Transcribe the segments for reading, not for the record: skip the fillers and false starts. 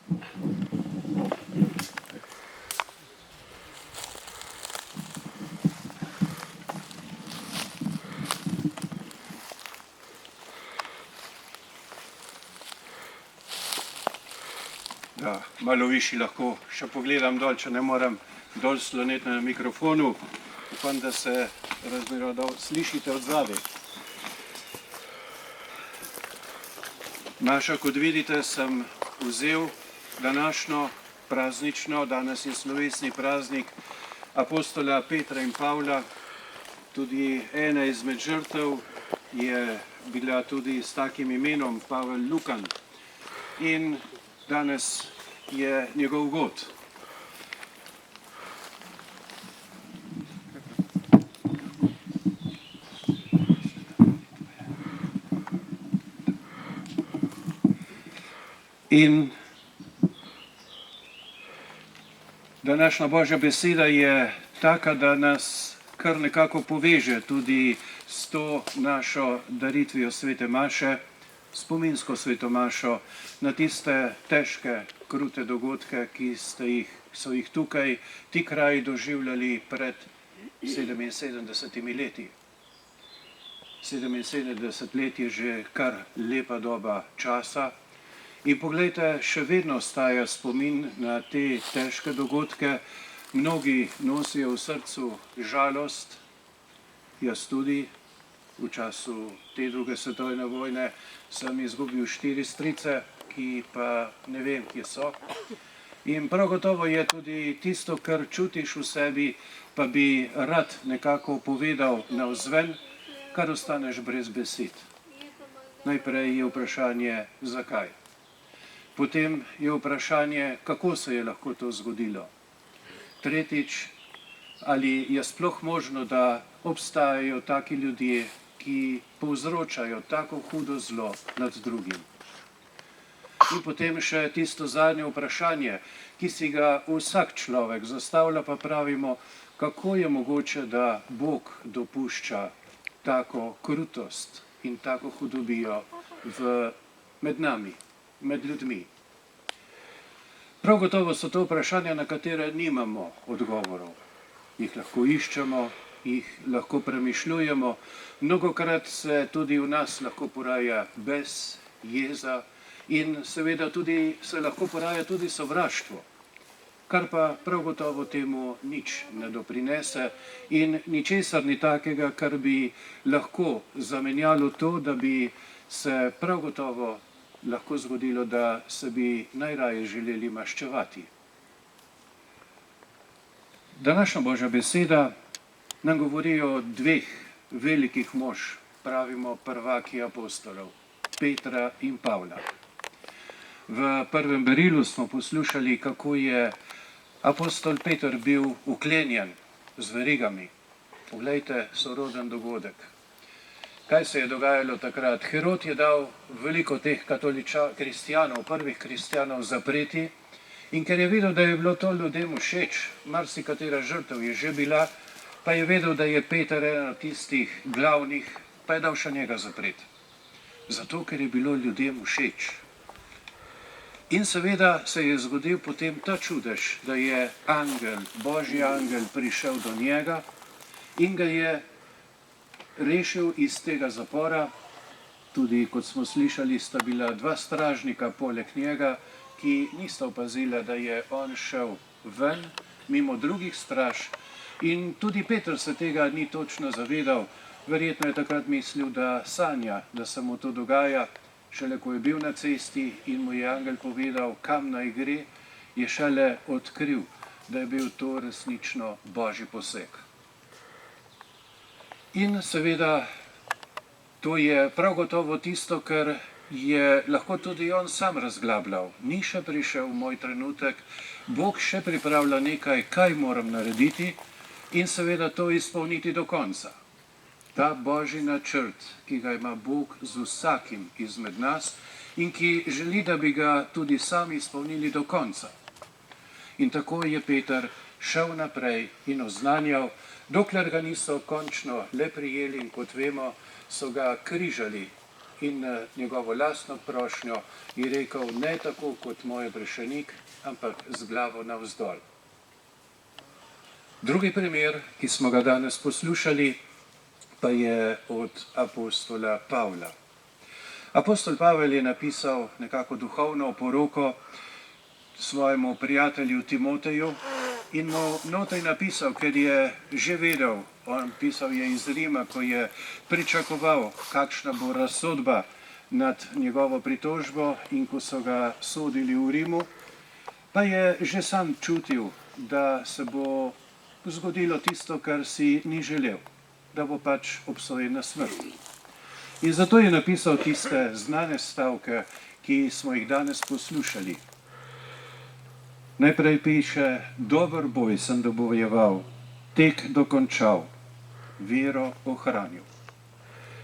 Da, malo višji lahko še pogledam dol, če ne moram dol sloneti na mikrofonu. Upam, da se razmerno dobro slišite od zadaj. Maša, kot vidite, sem vzel današnjo praznično, danes je slovesni praznik apostola Petra in Pavla. Tudi ena izmed žrtev je bila tudi s takim imenom Pavel Lukan. In danes je njegov god. In današnja Božja beseda je taka, da nas kar nekako poveže tudi s to našo daritvijo svete maše, spominsko sveto mašo na tiste težke, krute dogodke, ki so jih tukaj ti kraji doživljali pred 77 leti. 77 let je že kar lepa doba časa. In poglejte, še vedno ostaja spomin na te težke dogodke. Mnogi nosijo v srcu žalost, jaz tudi. V času te druge svetovne vojne sem izgubil 4 strice, ki pa ne vem, kje so. In prav gotovo je tudi tisto, kar čutiš v sebi, pa bi rad nekako povedal navzven, kar ostaneš brez besed. Najprej je vprašanje, zakaj. Potem je vprašanje, kako se je lahko to zgodilo. Tretjič, ali je sploh možno, da obstajajo taki ljudje, ki povzročajo tako hudo zlo nad drugim. In potem še tisto zadnje vprašanje, ki si ga vsak človek zastavlja, pa pravimo, kako je mogoče, da Bog dopušča tako krutost in tako hudobijo med nami, med ljudmi. Prav gotovo so to vprašanja, na katere nimamo odgovorov. Jih lahko iščemo, jih lahko premišljujemo. Mnogokrat se tudi v nas lahko poraja bes, jeza in seveda tudi se lahko poraja tudi sovraštvo, kar pa prav gotovo temu nič ne doprinese in ničesar ni takega, kar bi lahko zamenjalo to, da bi se prav gotovo lahko zgodilo, da se bi najraje želeli maščevati. Današnja Božja beseda nam govori o dveh velikih mož, pravimo prvaki apostolov, Petra in Pavla. V prvem berilu smo poslušali, kako je apostol Peter bil uklenjen z verigami. Poglejte, soroden dogodek. Kaj se je dogajalo takrat? Herod je dal veliko teh kristjanov, prvih kristjanov zapreti in ker je videl, da je bilo to ljudem všeč, marsikatera žrtev je že bila, pa je vedel, da je Peter eden od tistih glavnih, pa je dal še njega zapreti. Zato, ker je bilo ljudem všeč. In seveda se je zgodil potem ta čudež, da je Božji angel prišel do njega in ga je rešil iz tega zapora. Tudi, kot smo slišali, sta bila 2 stražnika poleg njega, ki nista opazila, da je on šel ven, mimo drugih straž. In tudi Peter se tega ni točno zavedal. Verjetno je takrat mislil, da sanja, da se mu to dogaja. Šele ko je bil na cesti in mu je angel povedal, kam naj gre, je šele odkril, da je bil to resnično Božji poseg. In seveda, to je prav gotovo tisto, kar je lahko tudi on sam razglabljal. Ni še prišel moj trenutek, Bog še pripravlja nekaj, kaj moram narediti in seveda to izpolniti do konca. Ta Božji načrt, ki ga ima Bog z vsakim izmed nas in ki želi, da bi ga tudi sami izpolnili do konca. In tako je Peter šel naprej in oznanjal, dokler ga niso končno le prijeli in kot vemo, so ga križali in na njegovo lastno prošnjo je rekel, ne tako kot moj odrešenik, ampak z glavo navzdol. Drugi primer, ki smo ga danes poslušali, pa je od apostola Pavla. Apostol Pavel je napisal nekako duhovno oporoko svojemu prijatelju Timoteju in mu notoj napisal, ker je že vedel, on pisal je iz Rima, ko je pričakoval, kakšna bo razsodba nad njegovo pritožbo in ko so ga sodili v Rimu, pa je že sam čutil, da se bo zgodilo tisto, kar si ni želel, da bo pač obsojen na smrt. In zato je napisal tiste znane stavke, ki smo jih danes poslušali. Najprej piše, dober boj sem dobojeval, tek dokončal, vero ohranil.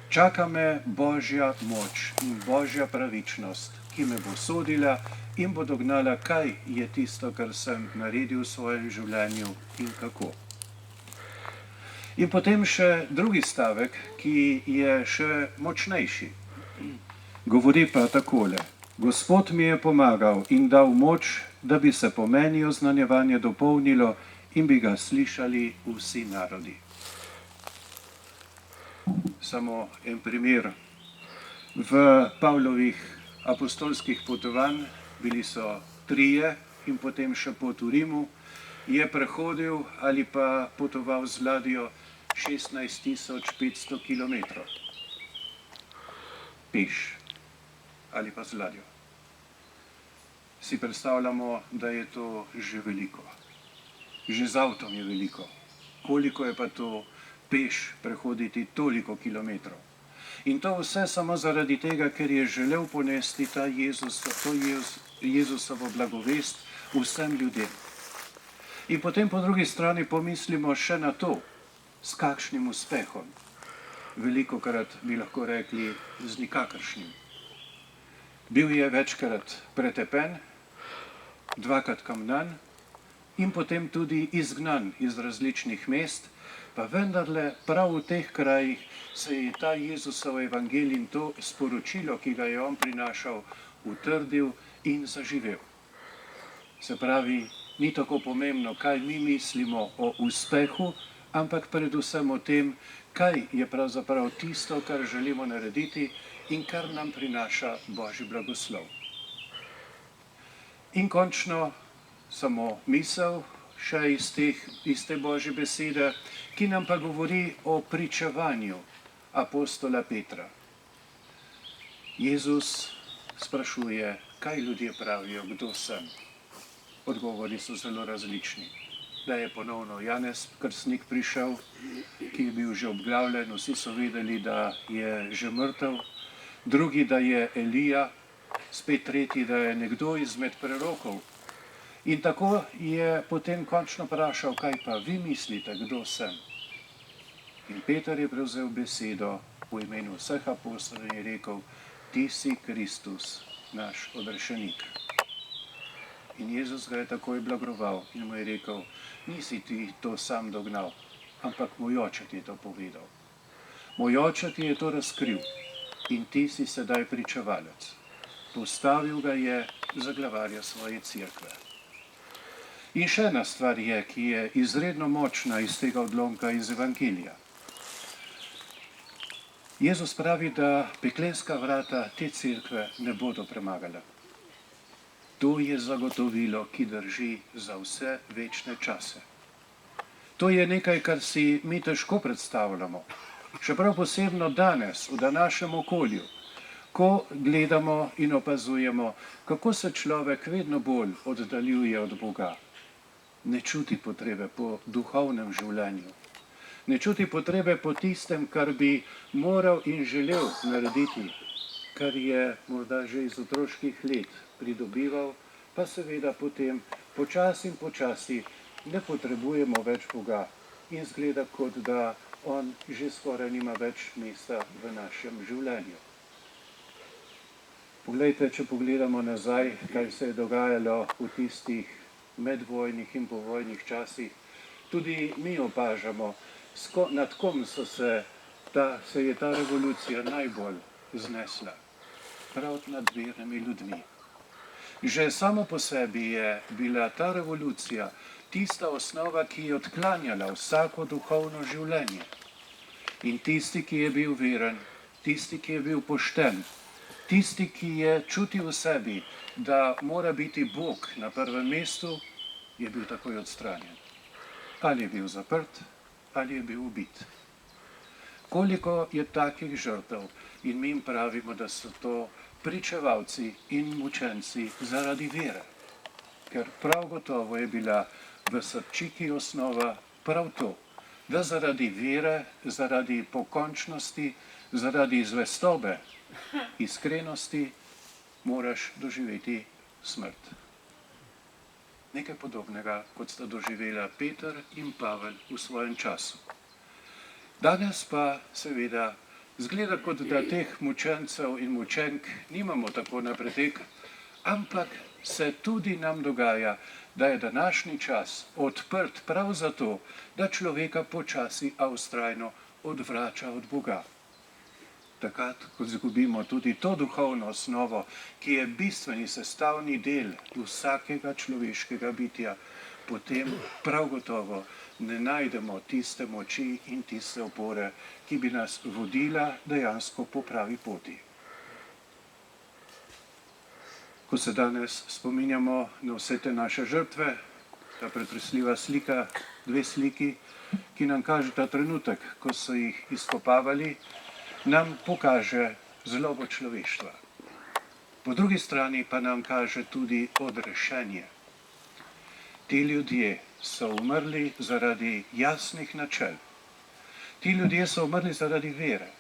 Čaka me Božja moč in Božja pravičnost, ki me bo sodila in bo dognala, kaj je tisto, kar sem naredil v svojem življenju in kako. In potem še drugi stavek, ki je še močnejši. Govori pa takole. Gospod mi je pomagal in dal moč, da bi se po meni oznanjevanje dopolnilo in bi ga slišali vsi narodi. Samo en primer. V Pavlovih apostolskih potovanj, bili so 3 in potem še pot v Rimu, je prehodil ali pa potoval z ladjo 16.500 kilometrov. Peš ali pa z ladjo. Si predstavljamo, da je to že veliko. Že z avtom je veliko. Koliko je pa to peš prehoditi toliko kilometrov? In to vse samo zaradi tega, ker je želel ponesti to Jezusovo blagovest vsem ljudem. In potem po drugi strani pomislimo še na to, s kakšnim uspehom. Velikokrat bi lahko rekli z nikakršnim. Bil je večkrat pretepen, 2-krat kamnan in potem tudi izgnan iz različnih mest, pa vendarle prav v teh krajih se je ta Jezusov evangelij in to sporočilo, ki ga je on prinašal, utrdil in zaživel. Se pravi, ni tako pomembno, kaj mi mislimo o uspehu, ampak predvsem o tem, kaj je pravzaprav tisto, kar želimo narediti in kar nam prinaša Božji blagoslov. In končno samo misel še iz te Božje besede, ki nam pa govori o pričevanju apostola Petra. Jezus sprašuje, kaj ljudje pravijo, kdo sem. Odgovori so zelo različni. Da je ponovno Janez Krstnik prišel, ki je bil že obglavljen, vsi so vedeli, da je že mrtev, drugi, da je Elija, spet tretji, da je nekdo izmed prerokov. In tako je potem končno vprašal, kaj pa vi mislite, kdo sem? In Peter je prevzel besedo v imenu vseh apostolov in je rekel, ti si Kristus, naš odrešenik. In Jezus ga je takoj blagoval in mu je rekel, nisi ti to sam dognal, ampak moj oče ti je to povedal. Moj oče ti je to razkril in ti si sedaj pričevalec. Postavil ga je za glavarja svoje cerkve. In še ena stvar je, ki je izredno močna iz tega odlomka iz Evangelija. Jezus pravi, da peklenska vrata te cerkve ne bodo premagala. To je zagotovilo, ki drži za vse večne čase. To je nekaj, kar si mi težko predstavljamo. Še prav posebno danes, v današnjem okolju, ko gledamo in opazujemo, kako se človek vedno bolj oddaljuje od Boga. Ne čuti potrebe po duhovnem življenju. Ne čuti potrebe po tistem, kar bi moral in želel narediti, kar je morda že iz otroških let pridobival, pa seveda potem počasi ne potrebujemo več Boga in zgleda, kot da on že skoraj nima več mesta v našem življenju. Poglejte, če pogledamo nazaj, kaj se je dogajalo v tistih medvojnih in povojnih časih, tudi mi opažamo, nad kom se je ta revolucija najbolj znesla, prav nad vernimi ljudmi. Že samo po sebi je bila ta revolucija tista osnova, ki je odklanjala vsako duhovno življenje. In tisti, ki je bil veren, tisti, ki je bil pošten, tisti, ki je čutil v sebi, da mora biti Bog na prvem mestu, je bil takoj odstranjen. Ali je bil zaprt, ali je bil ubit. Koliko je takih žrtev in mi jim pravimo, da so to pričevalci in mučenci zaradi vere. Ker prav gotovo je bila v srčiki osnova prav to, da zaradi vere, zaradi pokončnosti, zaradi zvestobe, iskrenosti moraš doživeti smrt. Nekaj podobnega, kot sta doživela Peter in Pavel v svojem času. Danes pa seveda zgleda, kot da teh mučencev in mučenk nimamo tako na pretek, ampak se tudi nam dogaja, da je današnji čas odprt prav zato, da človeka počasi, a vztrajno odvrača od Boga. Takrat, ko izgubimo tudi to duhovno osnovo, ki je bistveni sestavni del vsakega človeškega bitja, potem prav gotovo ne najdemo tiste moči in tiste opore, ki bi nas vodila dejansko po pravi poti. Ko se danes spominjamo na vse te naše žrtve, ta pretresljiva slika, dve sliki, ki nam kaže ta trenutek, ko so jih izkopavali, nam pokaže zlobo človeštva. Po drugi strani pa nam kaže tudi odrešenje. Ti ljudje so umrli zaradi jasnih načel. Ti ljudje so umrli zaradi vere.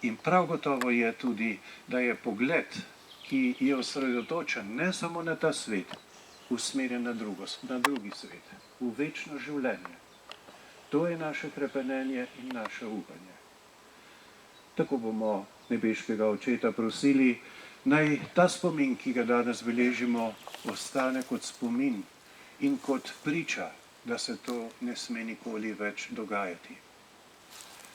In prav gotovo je tudi, da je pogled, ki je osredotočen ne samo na ta svet, usmerjen na drugi svet, v večno življenje. To je naše krepenenje in naše upanje. Tako bomo nebeškega Očeta prosili, naj ta spomin, ki ga danes beležimo, ostane kot spomin in kot priča, da se to ne sme nikoli več dogajati.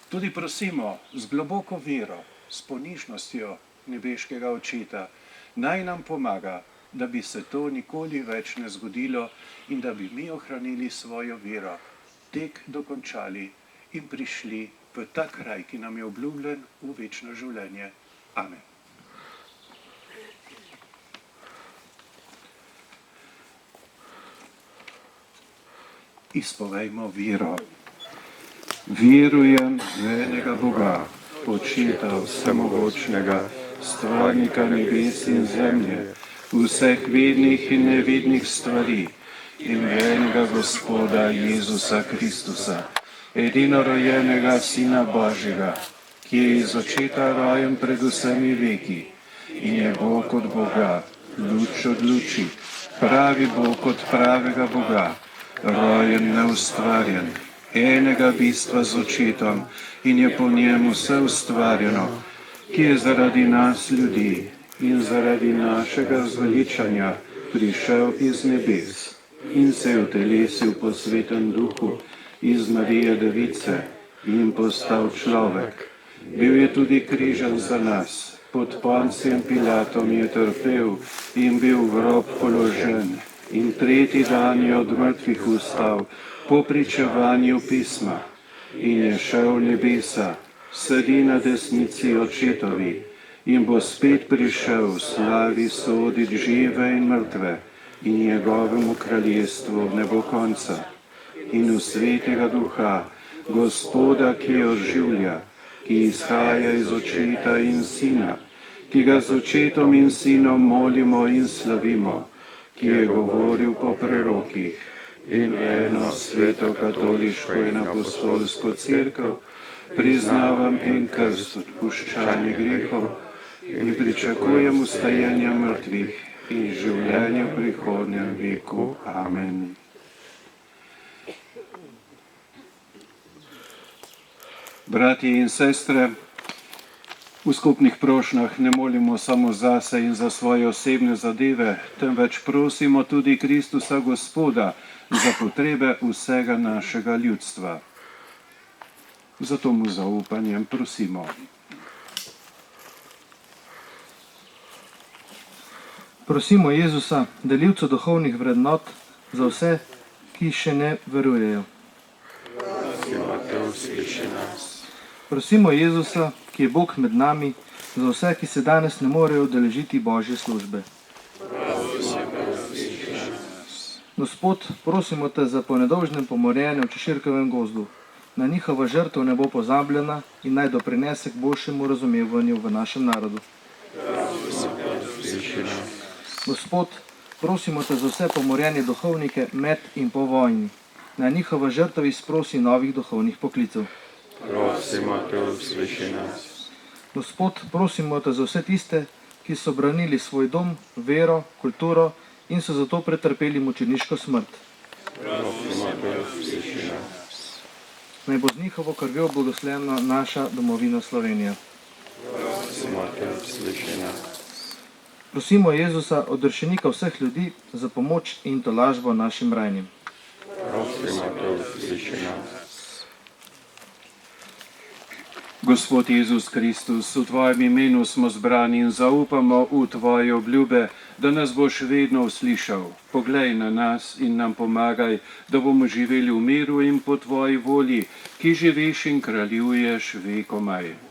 Tudi prosimo z globoko vero, s ponižnostjo nebeškega Očeta, naj nam pomaga, da bi se to nikoli več ne zgodilo in da bi mi ohranili svojo vero, tek dokončali in prišli v ta kraj, ki nam je obljubljen v večno življenje. Amen. Izpovejmo vero. Verujem v enega Boga, Očeta vsemogočnega, stvarnika nebes in zemlje, vseh vednih in nevednih stvari, in v enega Gospoda Jezusa Kristusa, edinorojenega Sina Božjega, ki je iz Očeta rojen pred vsemi veki in je Bog od Boga, luč od luči, pravi Bog od pravega Boga, rojen neustvarjen, enega bistva z Očetom in je po njemu vse ustvarjeno, ki je zaradi nas ljudi in zaradi našega zveličanja prišel iz nebes in se je utelesil po Svetem Duhu iz Marije Device in postal človek. Bil je tudi križan za nas, pod Poncijem Pilatom je trpel in bil v grob položen in tretji dan je od mrtvih vstal po pričevanju pisma in je šel v nebesa, sedi na desnici Očetovi in bo spet prišel v slavi soditi žive in mrtve in njegovemu kraljestvu ne bo konca. In v Svetega Duha, Gospoda, ki oživlja, ki izhaja iz Očeta in Sina, ki ga z Očetom in Sinom molimo in slavimo, ki je govoril po prerokih, in eno sveto katoliško in apostolsko cerkev, priznavam en krst odpuščanja grehov in pričakujem vstajenja mrtvih in življenje v prihodnjem veku. Amen. Bratje in sestre, v skupnih prošnjah ne molimo samo zase in za svoje osebne zadeve, temveč prosimo tudi Kristusa Gospoda za potrebe vsega našega ljudstva. Zato mu zaupanjem prosimo. Prosimo Jezusa, delivca duhovnih vrednot, za vse, ki še ne verujejo. Prosimo te, usliši nas. Prosimo Jezusa, ki je Bog med nami, za vse, ki se danes ne morejo udeležiti Božje službe. Gospod, prosimo te za po nedolžnem pomorjenju v Češirkovem gozdu. Na njihova žrtev ne bo pozabljena in naj doprinese k boljšemu razumevanju v našem narodu. Gospod, prosimo te za vse pomorjene duhovnike med in po vojni. Na njihova žrtev izprosi novih duhovnih poklicev. Prosimo te, usliši nas. Gospod, prosimo te za vse tiste, ki so branili svoj dom, vero, kulturo in so zato pretrpeli mučeniško smrt. Prosimo te, usliši nas. Naj bo z njihovo krvjo blagoslovljena naša domovina Slovenija. Prosimo te, usliši nas. Prosimo Jezusa, odrešenika vseh ljudi, za pomoč in tolažbo našim ranjenim. Prosimo te, usliši nas. Gospod Jezus Kristus, v Tvojem imenu smo zbrani in zaupamo v Tvoje obljube, da nas boš vedno uslišal. Poglej na nas in nam pomagaj, da bomo živeli v miru in po Tvoji volji, ki živiš in kraljuješ vekomaj.